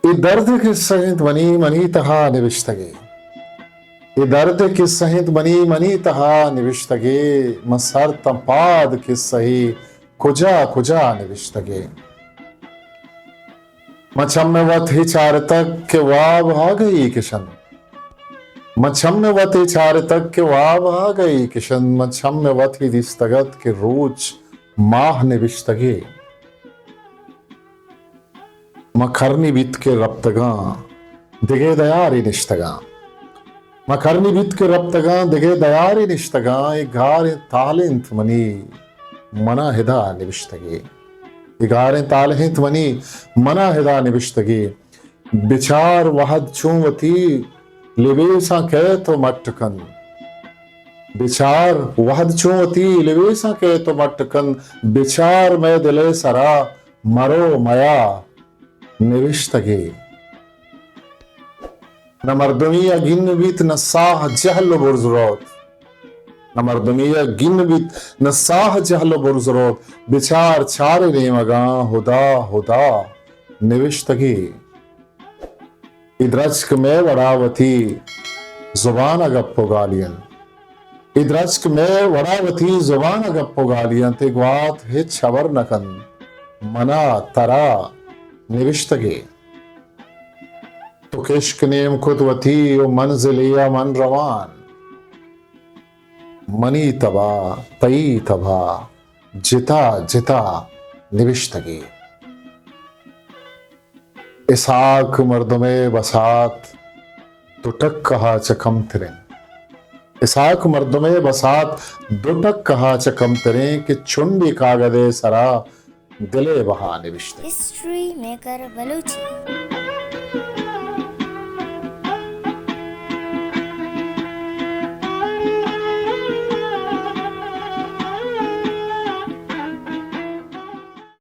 ये दर्द किस सहित मनी मनी तहा निविष्टगे, ये दर्द किस सहित मनी मनी तहा निविष्टगे, मसर तंपाद किस सही खुजा खुजा निविष्टगे। मछम्मवत ही चार तक के वाव आ गई किशन, मछम्मवत ही चार तक के वाव आ गई किशन, मछम्मवत ही दिस्तगत के रोज माह निविष्टगे। मखरनी बीत के रप्तगा दिगे दयारी निष्ठगा, मखरनी बीत के रप्तगा दिगे दयारी निष्ठगा, इगारे तालिंत मनी मना हिदा निविष्टगे, इगारे तालिंत मनी मना हिदा निविष्टगे। बिचार वहद चूवती लिवेसा कह तो मटकन, बिचार वहद चूवती लिवेसा कह तो मटकन, बिचार में दिले सरा मरो मया निविष्टगे। न मर्दमिया गिन बीत न साह जहल बुर्जरोत, न मर्दमिया गिन बीत न साह जहल बुर्जरोत, बिचार चारे ने मगा हुदा हुदा निविष्टगे। इद्रज्क में वड़ावती जुबान अगप्पो गालियन, इद्रज्क में वड़ावती जुबान अगप्पो गालियन, तेगवात हित छवर नकन मना तरा निविष्टगे। तो किश्क नेम खुदवती ओ मंजिलिया मन रवान, मनी तबा तई तबा जिता जिता निविष्टगे। इसाक मर्दमे बसात दुटक कहा चकम तिरें, इसाक मर्दमे बसात दुटक कहा चकम तिरें, कि चुंडी कागदे सरा दिले बहा निविष्टगे। History maker Balochi.